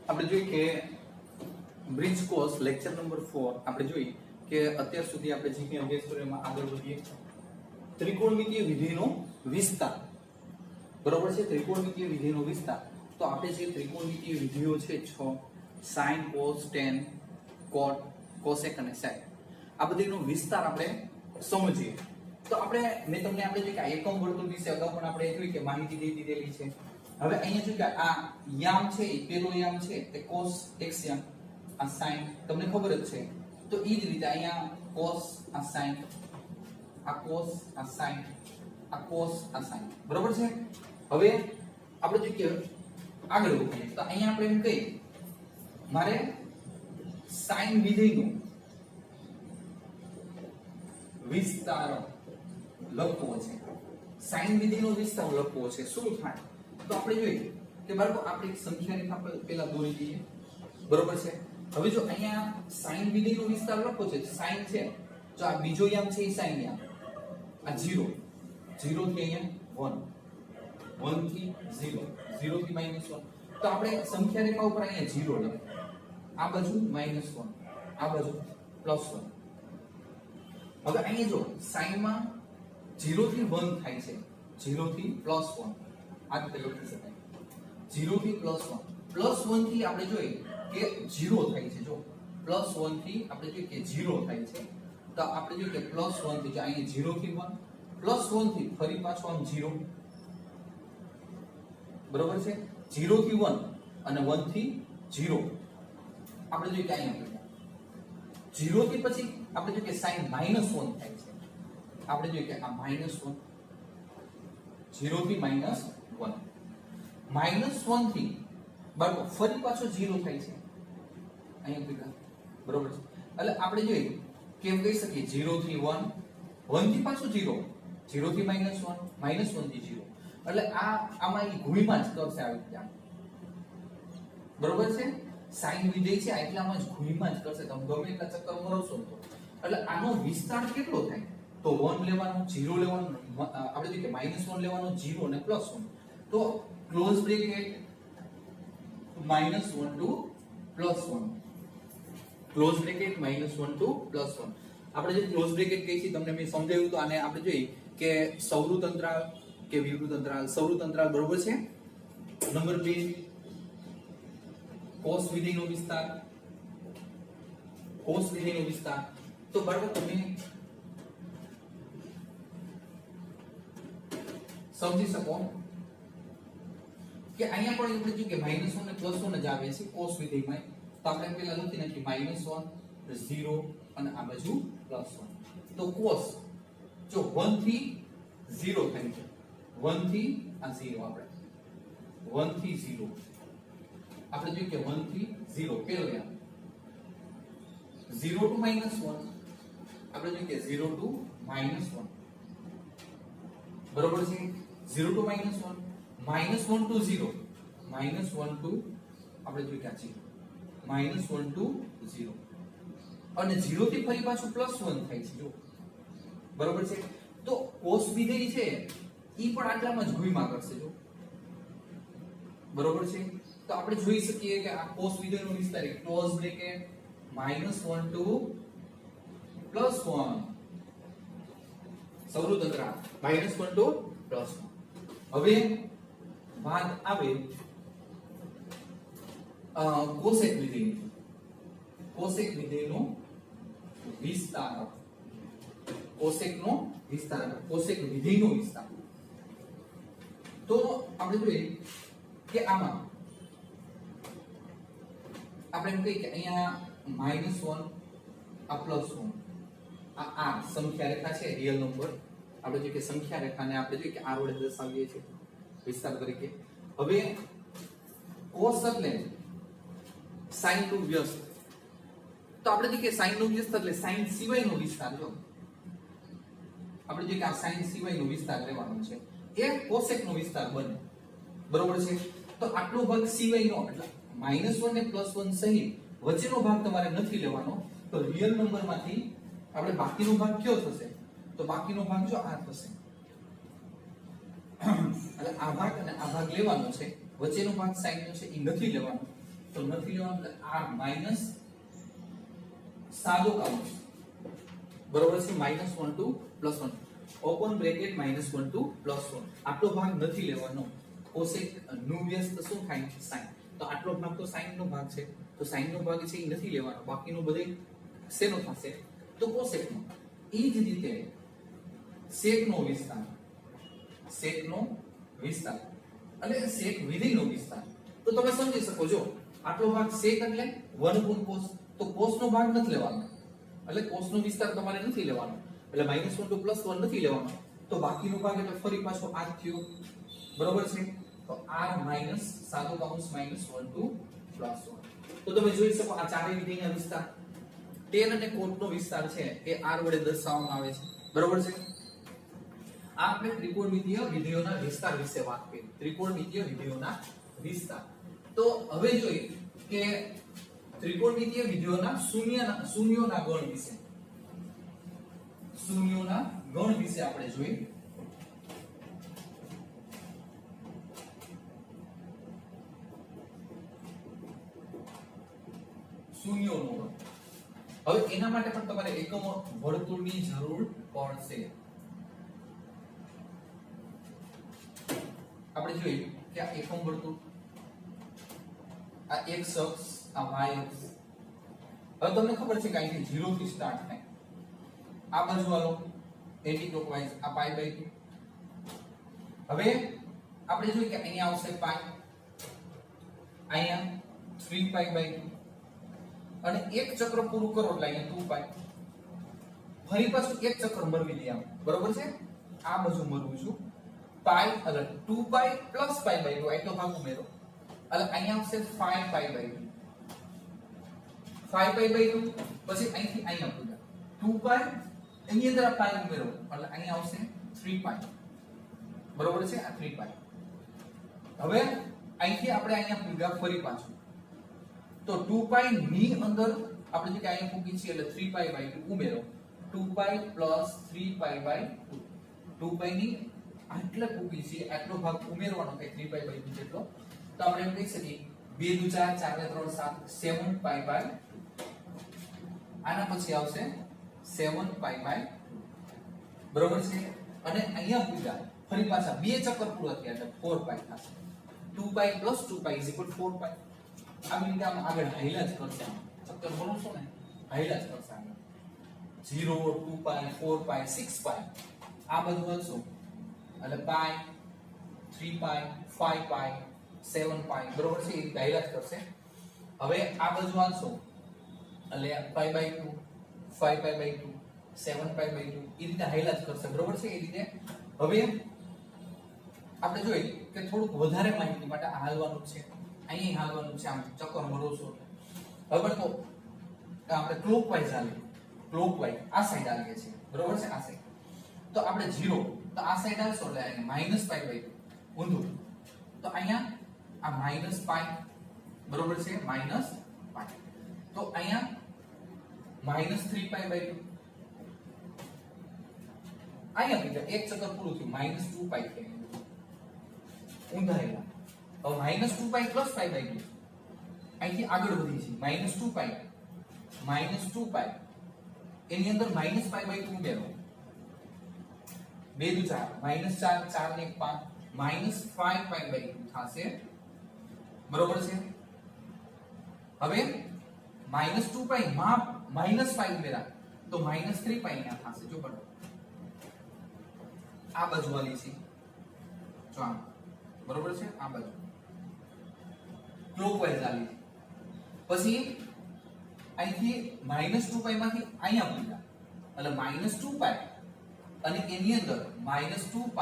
આપણે જોઈએ કે બ્રિજ કોર્સ લેક્ચર નંબર 4 આપણે જોઈએ કે અત્યાર સુધી આપણે જે કંઈ અભ્યાસ કર્યો એમાં આગળ વધીએ ત્રિકોણમિતીય વિધેયનો વિસ્તાર બરોબર છે ત્રિકોણમિતીય વિધેયનો વિસ્તાર તો આપણે જે ત્રિકોણમિતીય વિધેયો છે 6 sin cos tan cot cosec અને sec આ બધીનો વિસ્તાર આપણે સમજીએ તો આપણે મેં તમને આપણે જે કે એકમ વર્તુળ વિશે અગાઉ પણ આપણે જોઈ કે માહિતી દીધેલી છે હવે અહીંયા જો કે આ યામ છે એ પેલો યામ છે તે cos x યામ આ sin તમને ખબર જ છે તો એ જ રીતે અહીંયા cos આ sin આ cos આ sin આ cos આ sin બરોબર છે હવે આપણે જો કે આગળ વધીએ તો અહીંયા આપણે એમ કહીએ મારે sin વિધેયનો વિસ્તાર લખવો છે sin વિધેયનો વિસ્તાર લખવો છે શું થાય તો આપણે જોઈએ કે બાળકો આપણે એક સંખ્યા રેખા પહેલા દોરી દઈએ બરોબર છે હવે જો અહીંયા sin વિધેયનો વિસ્તાર લખવો છે sin છે જો આ બીજો યામ છે એ sin યામ આ 0 0 થી અહીંયા 1 1 થી 0 0 થી -1 તો આપણે સંખ્યા રેખા ઉપર અહીંયા 0 લખીએ આ બાજુ -1 આ બાજુ +1 હવે અહીંયા જો sin માં 0 થી 1 થાય છે 0 થી +1 આ રીતે લખી શકાય 0 થી +1 +1 થી આપણે જોઈએ કે 0 થાય છે જો +1 થી આપણે જોઈએ કે 0 થાય છે તો આપણે જોઈએ કે +1 થી જો અહીંયા 0 થી 1 +1 થી ફરી પાછો આમ 0 બરોબર છે 0 થી 1 અને 1 થી 0 આપણે જોઈએ કે અહીંયા 0 થી પછી આપણે જોઈએ કે sin -1 થાય છે આપણે જોઈએ કે આ -1 0 થી -1 -1 થી બરાબર ફરી પાછો 0 થાય છે અહીંયા ભેગા બરોબર છે એટલે આપણે જોઈએ કેમ કહી શકીએ 0 થી 1 1 થી પાછો 0 0 થી -1 -1 થી 0 એટલે આમાં એ ઘૂઈમાં જ કરશે આવી રીતે બરોબર છે sin વિધેય છે એટલામાં જ ઘૂઈમાં જ કરશે તમે ગમે એટલા ચક્કર મરવશો તો એટલે આનો વિસ્તાર કેટલો થાય તો 1 લેવાનો 0 લેવાનો આપણે જોઈએ કે -1 લેવાનો 0 અને +1 તો close bracket -1 to +1 close bracket -1 to +1 આપણે જે ક્લોઝ બ્રેકેટ કહી છે તમને મેં સમજાવ્યું તો આને આપણે જોઈએ કે સૌરુત અંતરાલ કે વિવૃત અંતરાલ સૌરુત અંતરાલ બરોબર છે નંબર 2 cos વિધેયનો વિસ્તાર cos વિધેયનો વિસ્તાર તો બાળકો તમે સમજી શકો કે અહીંયા પણ આપણે જોઈએ કે -1 અને +1 જ આવે છે cos વિધેયમાં તો આપણે પહેલા લખી નાખીએ -1 0 અને આ બાજુ +1 તો cos જો 1 થી 0 થાય છે 1 થી આ 0 આપણે 1 થી 0 આપણે જોઈએ કે 1 થી 0 પેલો યામ 0 to -1 આપણે જોઈએ કે 0 to -1 બરોબર છે 0 to -1 -1 to 0 -1 to આપણે જોઈએ કે આ 0 -1 to 0 અને 0 થી ફરી પાછું +1 થાય છે જો બરોબર છે તો cos વિધેય છે ઈ પણ આટલામાં જ ઘૂઈમાં કરશે જો બરોબર છે તો આપણે જોઈ શકીએ કે આ cos વિધેયનો વિસ્તાર ક્લોઝ બ્રેકેટ -1 to +1 સૌરુત અંતરાલ -1 to +1 હવે વાત આવે કોસેક વિધેયનો વિસ્તાર કોસેકનો વિધેયનો વિસ્તાર તો આપણે જોઈએ કે આમાં આપણે એમ કહીએ કે અહીંયા -1 આ +1 આ સંખ્યા રેખા છે રિયલ નંબર આપણે જોઈએ કે સંખ્યા રેખાને આપણે જોઈએ કે આ વડે દર્શાવીએ છીએ વિસ્તાર તરીકે હવે cos એટલે sin નું વ્યસ્ત તો આપણે જોઈએ કે sin નું વ્યસ્ત એટલે sin સિવાયનો વિસ્તાર જો આપણે જોઈએ કે આ sin સિવાયનો વિસ્તાર લેવાનો છે એ cosec નો વિસ્તાર બને બરોબર છે તો આટલો ભાગ સિવાયનો એટલે -1 ને +1 સહિત વચ્ચેનો ભાગ તમારે નથી લેવાનો તો રિયલ નંબરમાંથી આપણે બાકીનો ભાગ કયો થશે તો બાકીનો ભાગ જો આ થશે એટલે આ ભાગ અને આ ભાગ લેવાનો છે વચ્ચેનો ભાગ sin નો છે એ નથી લેવાનો તો નથી લેવાનું એટલે r માઈનસ સાદો કાઉન્સ બરોબર છે -1 to +1 ઓપન બ્રેકેટ -1 to +1 આટલો ભાગ નથી લેવાનો કોસેક નું વ્યસ્ત શું થાય sin તો આટલો ભાગ તો sin નો ભાગ છે તો sin નો ભાગ છે એ નથી લેવાનો બાકીનો બધે શેનો થશે તો કોસેક નો એ જ રીતે sec નો વિસ્તાર અને sec વિધેયનો વિસ્તાર તો તમે સમજી શકો છો આટલો ભાગ sec એટલે 1 cos તો cos નો ભાગ નથી લેવાનો એટલે cos નો વિસ્તાર તમારે નથી લેવાનો એટલે -1 to +1 નથી લેવાનો તો બાકીનો ભાગ એટલે ફરી પાછો આ થયો બરોબર છે તો r માઈનસ સાદો કૌંસ -1 to +1 તો તમે જોઈ શકો આ ચારેય વિધેયના વિસ્તાર tan અને cot નો વિસ્તાર છે એ r વડે દર્શાવવામાં આવે છે બરોબર છે આ આપણે ત્રિકોણમિતીય વિધેયોના વિસ્તાર વિશે વાત કરી ત્રિકોણમિતીય વિધેયોના વિસ્તાર તો હવે જોઈએ કે ત્રિકોણમિતીય વિધેયોના શૂન્યોના ગણ વિશે આપણે જોઈએ શૂન્યોનો ગણ હવે એના માટે પણ તમારે એકમ વર્તુળની જરૂર પડશે આપણે જોઈએ કે આ એકમ વર્તુળ આ x અક્ષ આ y અક્ષ હવે તમને ખબર છે કે અહીંથી 0 થી સ્ટાર્ટ થાય આ બાજુ હાલો એન્ટી ક્લોકવાઇઝ આ π/2 હવે આપણે જોઈએ કે અહીંયા આવશે π અહીંયા 3π/2 અને એક ચક્ર પૂરું કરો એટલે અહીંયા 2π ફરી પાછું એક ચક્ર મરવી દે આમ બરોબર છે આ બાજુ મરવું છું π એટલે 2π + π/2 એટલો ભાગ ઉમેરો એટલે અહીંયા આવશે 5π/2 5π/2 પછી અહીંથી અહીંયા પૂરા 2π એની અંદર આ π ઉમેરો એટલે અહીંયા આવશે 3π બરોબર છે આ 3π હવે અહીંથી આપણે અહીંયા પૂરા ફરી પાછું તો 2π ની અંદર આપણે જે કે અહીંયા મૂકી છે એટલે 3π/2 ઉમેરો 2π + 3π/2 2π ની આટલા મૂકી છે આટલો ભાગ ઉમેરવાનો કે 3π/2 જેટલો તો આપણે એમ કહી શકીએ 2 * 4 4 * 3 7 7π/2 આના પછી આવશે 7π/2 બરોબર છે અને અહીંયા પૂરા ફરી પાછા બે ચક્કર પૂરા થયા એટલે 4π થશે 2π + 2π = 4π આ રીતે આમ આગળ હાઈલા જ કરશે ચક્કર બોલો છો ને હાઈલા જ કરશે 0 2π 4π 6π આ બધું હશે એટલે π 3π 5π 7π બરોબર છે એ હાઈલા જ કરશે હવે આ બધું આંશો એટલે π/2 5π/2 7π/2 એ રીતે હાઈલા જ કરશે બરોબર છે એ રીતે હવે આપણે જોઈએ કે થોડુંક વધારે માહિતી માટે આ હાલવાનું છે અહીં હાલવાનું છે આમ ચક્કર મરો છો હવે તો આપણે ક્લોકવાઇઝ હાલીએ ક્લોકવાઇઝ આ સાઈડ આવીએ છીએ બરોબર છે આ સાઈડ તો આપણે 0 તો આ સાઈડ આવશો એટલે -π/2 ઊંધું તો અહીંયા આ -π બરોબર છે -π તો અહીંયા -3π/2 અહીંયા બીજા એક ચક્કર પૂરું થયું -2π થયું ઊંધાયેલા હવે -2π + π/2 અહીંથી આગળ વધી છે -2π એની અંદર -π/2 ઉમેરો 2 * 4 -4 4 ને 1 5 -5π/2 થશે બરોબર છે હવે -2π માં -π ઉમેરા તો -3π અહીંયા થશે જો બરાબર આ બાજુ વાળી છે જો આમ બરોબર છે આ બાજુ ક્લોકવાઇઝ આલી પછી અહીંથી -2π માંથી અહીંયા પૂરા એટલે -2π અને એની અંદર -2π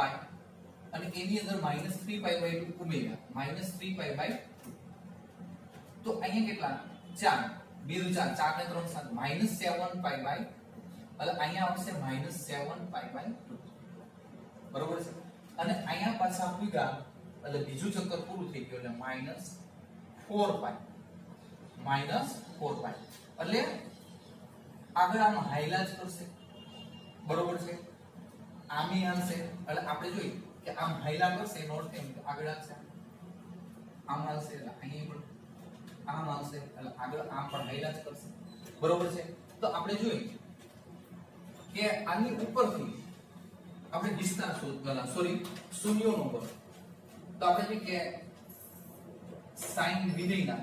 અને એની અંદર -3π/2 ઉમેર્યા -3π/2 તો અહીંયા કેટલા 4 2 * 4 4 ને 3 7 -7π/2 એટલે અહીંયા આવશે -7π/2 બરોબર છે અને અહીંયા પાછા પૂરા એટલે બીજું ચક્કર પૂરું થઈ ગયું એટલે -4π એટલે આગળ આમ હાઈલા જ કરશે બરોબર છે આમી આવશે એટલે આપણે જોઈએ કે આમ હાઈલા કરશે એનો અર્થ એમ આગળ આવશે આમ આવશે એટલે અહીંયા પણ આમ આવશે એટલે આગળ આમ પણ હાઈલા જ કરશે બરોબર છે તો આપણે જોઈએ કે આની ઉપરથી આપણે વિસ્તાર શોધવાના સોરી શૂન્યોનો ગણ તો આપણે જોઈએ કે sin વિધેયના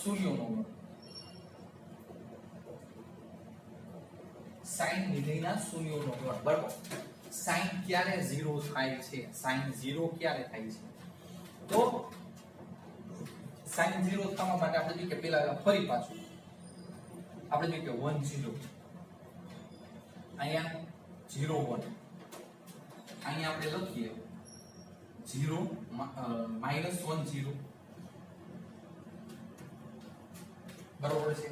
શૂન્યોનો ગણ sin વિધેયના શૂન્યોનો ગણ બરાબર sin ક્યારે 0 થાય છે sin 0 ક્યારે થાય છે તો sin 0 થવા માટે આપણે જોઈએ કે પહેલા ફરી પાછું આપણે જોઈએ કે 1 0 અહીંયા 0 1 અહીંયા આપણે લખીએ 0 -1 0 બરોબર છે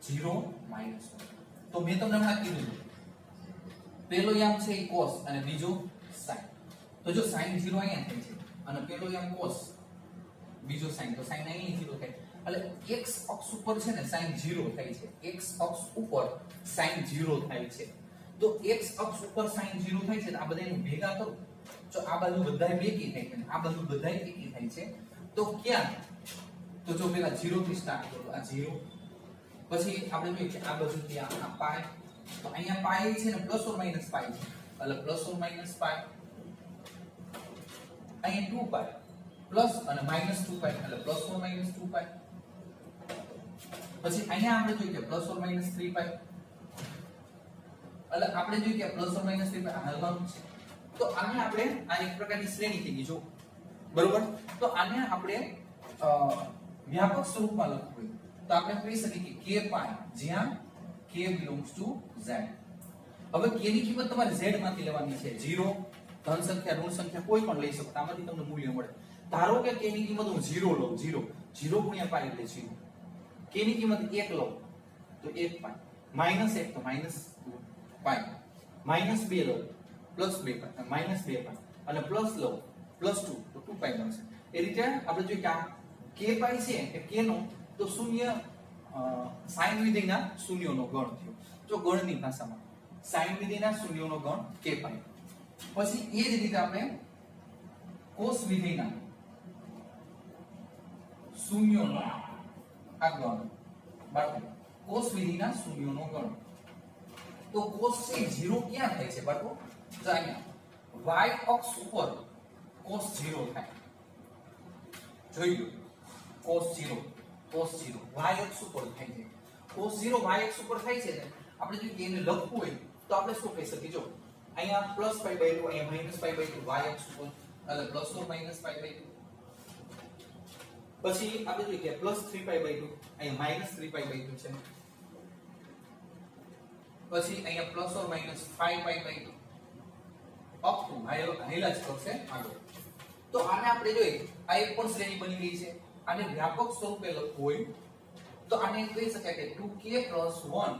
0 -1 તો મેં તમને હમણાં કીધું પેલો યામ છે એ cos અને બીજો sin તો જો sin 0 અહીંયા થાય છે અને પેલો યામ cos બીજો sin તો sin અહીં 0 થાય એટલે x અક્ષ ઉપર છે ને sin 0 થાય છે x અક્ષ ઉપર sin 0 થાય છે તો x અક્ષ ઉપર sin 0 થાય છે તો આ બધાને ભેગા કરો જો આ બાજુ બધાય બેકી થાય છે આ બાજુ બધાય એકી થાય છે તો ક્યાં તો જો પેલા 0 થી સ્ટાર્ટ કરો આ 0 પછી આપણે જોઈએ કે આ બાજુથી આ પાઈ તો અહીંયા પાઈ છે ને પ્લસ ઓર માઈનસ પાઈ છે એટલે પ્લસ ઓર માઈનસ પાઈ અહીંયા 2 પાઈ પ્લસ અને માઈનસ 2 પાઈ એટલે પ્લસ ઓર માઈનસ 2 પાઈ પછી અહીંયા આપણે જોઈએ કે પ્લસ ઓર માઈનસ 3 પાઈ એટલે આપણે જોઈએ કે પ્લસ ઓર માઈનસ 3 પાઈ હાલવાનું છે તો આને આપણે આ એક પ્રકારની શ્રેણી થઈ ગઈ જો બરોબર તો આને આપણે વ્યાપક સ્વરૂપમાં લખવું તો આપણે કહી શકીએ કે k પાઈ જ્યાં k belongs to z હવે k ની કિંમત તમારે z માંથી લેવાની છે 0 ધન સંખ્યા ઋણ સંખ્યા કોઈ પણ લઈ શકો આમાંથી તમને મૂલ્ય મળે ધારો કે k ની કિંમત હું 0 લઉં 0 0 ગુણ્યા પાઈ એટલે 0 k ની કિંમત 1 લઉં તો 1 પાઈ -1 તો -2 પાઈ -2 લઉં +2 પાઈ -2 પાઈ અને પ્લસ લઉં +2 તો 2 પાઈ મળશે એ રીતે આપણે જોઈએ કે આ k પાઈ છે કે k નો તો શૂન્ય sin વિધેયના શૂન્યોનો ગણ થયો જો ગણની ભાષામાં sin વિધેયના શૂન્યોનો ગણ k પાઈ પછી એ જ રીતે આપણે cos વિધેયના શૂન્યોનો આ ગણ બાળકો cos વિધેયના શૂન્યોનો ગણ તો cos છે 0 ક્યાં થાય છે બાળકો જો અહીંયા y અક્ષ ઉપર cos 0 થાય જોઈ લો cos 0 y અક્ષ ઉપર થાય છે cos 0 y અક્ષ ઉપર થાય છે ને આપણે જો એને લખવું હોય તો આપણે શું કહી શકીએ જો અહીંયા +π/2 અહીંયા -π/2 y અક્ષ ઉપર એટલે પ્લસ ઓર માઈનસ π/2 પછી આપણે જોઈએ કે +3π/2 અહીંયા -3π/2 છે પછી અહીંયા plus or minus 5π/2 up to હાઈલા જ કરશે આગળ તો આને આપણે જોઈએ આ એક પણ શ્રેણી બની ગઈ છે આને વ્યાપક સ્વરૂપે લખવું હોય તો આને કહી શકાય કે 2k + 1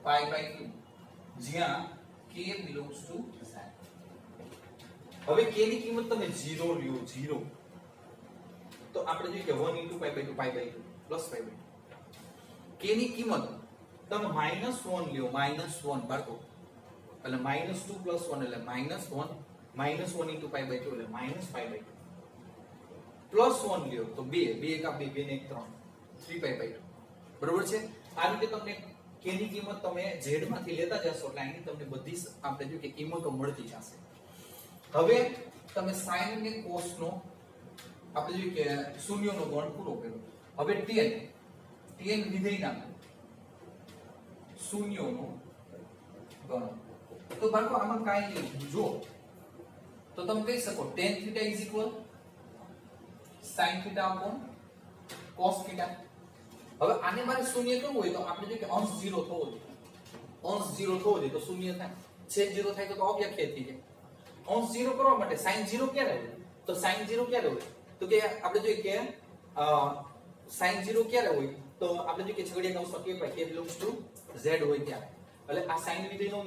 π/2 જ્યાં k belongs to z હવે k ની કિંમત તમે 0 લ્યો 0 તો આપણે જોઈએ કે 1 * π/2 π/2 + π/2 k ની કિંમત તમે -1 લ્યો -1 બાળકો એટલે -2 + 1 એટલે -1 -1 * π/2 એટલે -π/2 +1 લ્યો તો 2 2 કા 2 ને 3 3π/2 બરોબર છે આ રીતે તમને k ની કિંમત તમે z માંથી લેતા જશો એટલે અહીં તમને બધી આપણે જો કે કિંમતો મળતી જશે હવે તમે sin અને cos નો આપણે જો કે શૂન્યનો ગણ પૂરો કર્યો હવે tan વિધેયના શૂન્યનો ગણ તો બાળકો આમાં કાઈ નહીં જો તો તમે કહી શકો tan θ = sin θ / cos θ હવે આને મારે શૂન્ય કરવું હોય તો આપણે જોઈએ કે અંશ 0 થવો જોઈએ અંશ 0 થવો જોઈએ તો શૂન્ય થાય છેદ 0 થાય તો અવ્યાખ્યાયિત થઈ જાય અંશ 0 કરવા માટે sin 0 ક્યારે હોય તો sin 0 ક્યારે હોય તો કે આપણે જોઈએ કે sin 0 ક્યારે હોય તો આપણે જોઈએ કે છગડીયા કૌંસમાં k belongs to z હોય ત્યારે એટલે આ sin વિધેયનો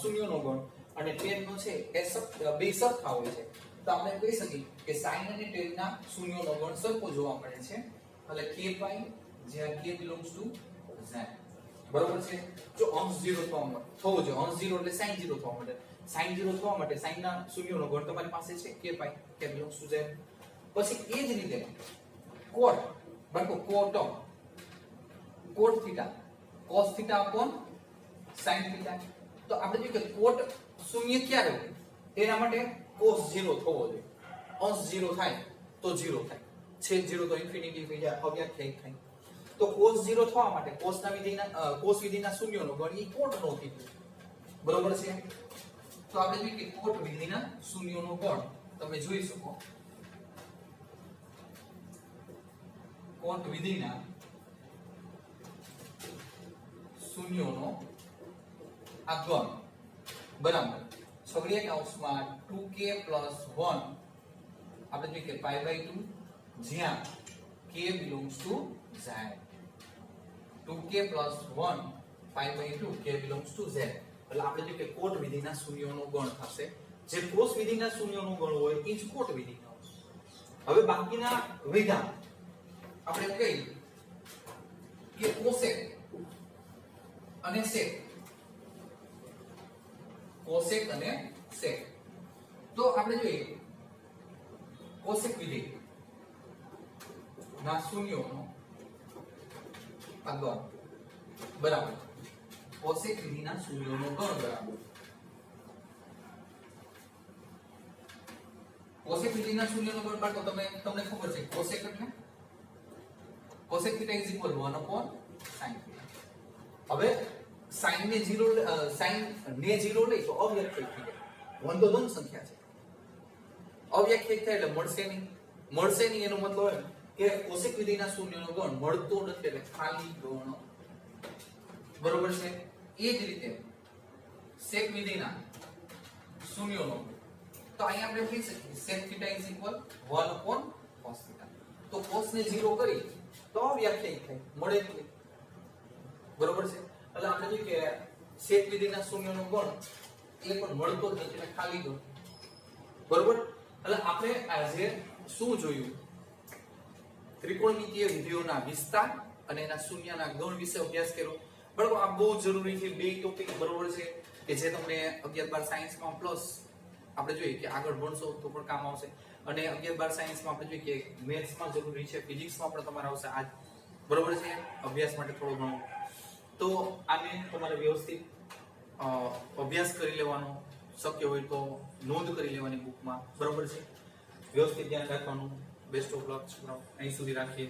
શૂન્યનો ગણ અને tan નો છે એ બે સરખા હોય છે તો આપણે કહી શકીએ કે sin અને tan ના શૂન્યનો ગણ સરખો જોવા મળે છે એટલે k જ્યાં k belongs to z બરોબર છે જો અંશ 0 થવો જોઈએ અંશ 0 એટલે sin 0 થવા માટે sin 0 થવા માટે sin ના શૂન્યનો ગણ તમારી પાસે છે k belongs to z પછી એ જ રીતે કોટ બાળકો કોટ theta cos theta upon sin theta તો આપણે જોઈએ કે કોટ શૂન્ય ક્યારે હોય એના માટે cos 0 થવો જોઈએ અંશ 0 થાય તો 0 થાય છેદ 0 તો ઇન્ફિનિટી થઈ જાય અવ્યાખ્યાયિત થાય તો cos 0 થવા માટે cos વિધિના શૂન્યનો ગણ ઈ કોટ નો થીધું બરોબર છે તો આપણે જોઈએ કે કોટ વિધિના શૂન્યનો ગણ તમે જોઈ શકો કોટ વિધિના શૂન્યનો આ ગણ બરાબર છગડીયા કૌંસમાં 2k + 1 આપણે જોઈએ કે π/2 જ્યાં k belongs to z 2k + 1 π/2 k belongs to z એટલે આપણે જોઈએ કે કોટ વિધિના શૂન્યનો ગણ થશે જે કોસ વિધિના શૂન્યનો ગણ હોય એ જ કોટ વિધિનો હવે બાકીના વિધાન આપણે કહીએ કે કોસેક અને સેક કોસેક અને સેક તો આપણે જોઈએ કોસેક વિધિ ના શૂન્યનો આ ગણ બરાબર કોસેક વિધિના શૂન્યનો ગણ બરાબર કોસેક વિધિના શૂન્યનો ગણ બાળકો તમને ખબર છે કોસેક એટલે cosec θ = 1/sin θ હવે sin ને 0 લઈ તો અવ્યાખ્યાયિત થઈ જાય 1 તો ધન સંખ્યા છે અવ્યાખ્યાયિત થાય એટલે મળશે નહીં એનો મતલબ એમ કે કોસેક વિધિના શૂન્યનો ગણ મળતો નથી એટલે ખાલી ગણ બરોબર છે એ જ રીતે sec વિધિના શૂન્યનો તો અહીંયા આપણે લખી શકીએ sec θ = 1/cos θ તો cos ને 0 કરી તો વ્યાખ્યાયિત થાય મળે નહીં બરોબર છે એટલે આપણે જોઈએ કે sec વિધિના શૂન્યનો ગણ એ પણ મળતો જ નથી એટલે ખાલી ગણ બરોબર એટલે આપણે આજે શું જોયું ત્રિકોણમિતીય વિધિઓના વિસ્તાર અને એના શૂન્યના ગણ વિશે અભ્યાસ કર્યો બરોબર આ બહુ જરૂરી છે બે ટોપિક બરોબર છે કે જે તમને 11-12 સાયન્સમાં પ્લસ આપણે જોઈએ કે આગળ ભણશો તો પણ કામ આવશે અને 11-12 સાયન્સમાં આપણે જોઈએ કે મેથ્સમાં જરૂરી છે ફિઝિક્સમાં પણ તમારે આવશે આ બરોબર છે અભ્યાસ માટે થોડો ઘણો તો આને તમારે વ્યવસ્થિત અભ્યાસ કરી લેવાનો શક્ય હોય તો નોંધ કરી લેવાની બુકમાં બરોબર છે વ્યવસ્થિત ધ્યાન રાખવાનું બેસ્ટ ઓફ લક છોકરાઓ અહીં સુધી રાખીએ